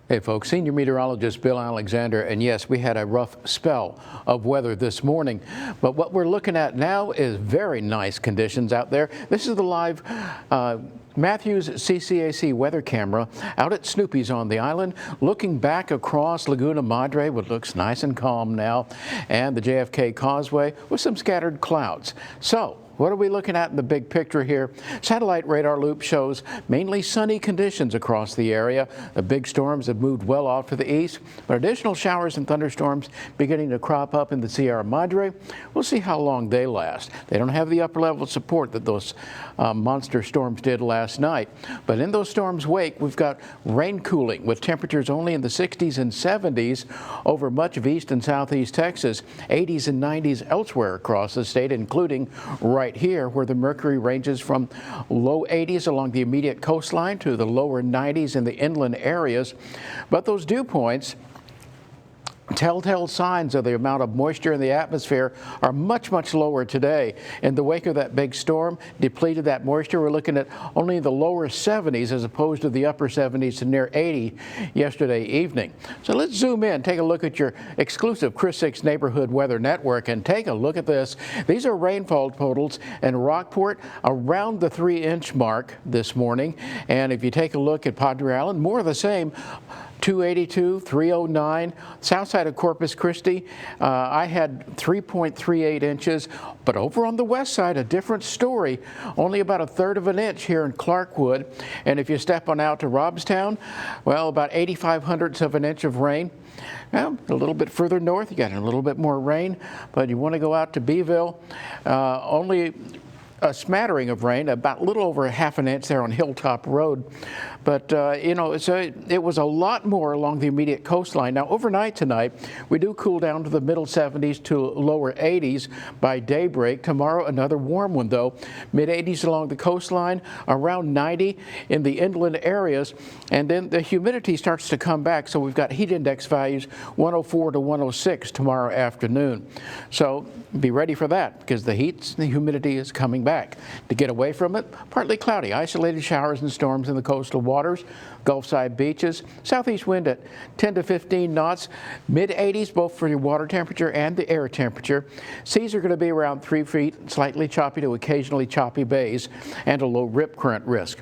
Hey folks, Senior Meteorologist Bill Alexander, and yes, we had a rough spell of weather this morning, but what we're looking at now is very nice conditions out there. This is the live Matthews CCAC weather camera out at Snoopy's on the island, looking back across Laguna Madre, what looks nice and calm now, and the JFK Causeway with some scattered clouds. So, what are we looking at in the big picture here? Satellite radar loop shows mainly sunny conditions across the area. The big storms have moved well off to the east, but additional showers and thunderstorms beginning to crop up in the Sierra Madre. We'll see how long they last. They don't have the upper level of support that those monster storms did last night. But in those storms' wake, we've got rain cooling with temperatures only in the 60s and 70s over much of east and southeast Texas, 80s and 90s elsewhere across the state, including right here where the mercury ranges from low 80s along the immediate coastline to the lower 90s in the inland areas. But those dew points, telltale signs of the amount of moisture in the atmosphere, are much lower today. In the wake of that big storm, depleted that moisture, we're looking at only the lower 70s as opposed to the upper 70s to near 80 yesterday evening. So let's zoom in, take a look at your exclusive KRSI6 Neighborhood Weather Network and take a look at this. These are rainfall totals in Rockport around the 3-inch mark this morning. And if you take a look at Padre Island, more of the same. 282, 309, south side of Corpus Christi, I had 3.38 inches, but over on the west side, a different story, only about 1/3 of an inch here in Clarkwood. And if you step on out to Robstown, well, about 85/100ths of an inch of rain. Well, a little bit further north, you got a little bit more rain, but you want to go out to Beeville, only a smattering of rain, about a little over 1/2 inch there on Hilltop Road. But, you know, so it was a lot more along the immediate coastline. Now, overnight tonight, we do cool down to the middle 70s to lower 80s by daybreak. Tomorrow, another warm one, though. Mid-80s along the coastline, around 90 in the inland areas. And then the humidity starts to come back. So we've got heat index values 104 to 106 tomorrow afternoon. So be ready for that because the heat and the humidity is coming back. To get away from it, partly cloudy, isolated showers and storms in the coastal waters, Gulfside beaches, southeast wind at 10 to 15 knots, mid-80s both for your water temperature and the air temperature. Seas are going to be around 3 feet, slightly choppy to occasionally choppy bays, and a low rip current risk.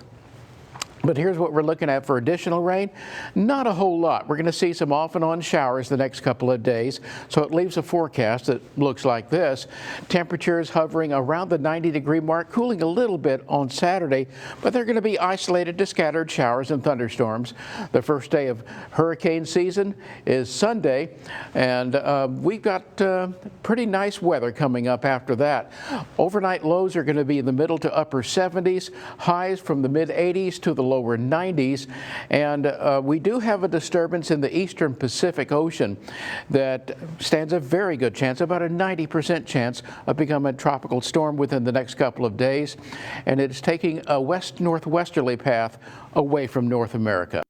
But here's what we're looking at for additional rain. Not a whole lot. We're going to see some off and on showers the next couple of days. So it leaves a forecast that looks like this. Temperatures hovering around the 90-degree mark, cooling a little bit on Saturday, but they're going to be isolated to scattered showers and thunderstorms. The first day of hurricane season is Sunday, and we've got pretty nice weather coming up after that. Overnight lows are going to be in the middle to upper 70s, highs from the mid-80s to the lower 90s, and we do have a disturbance in the eastern Pacific Ocean that stands a very good chance, about a 90% chance of becoming a tropical storm within the next couple of days, and it's taking a west-northwesterly path away from North America.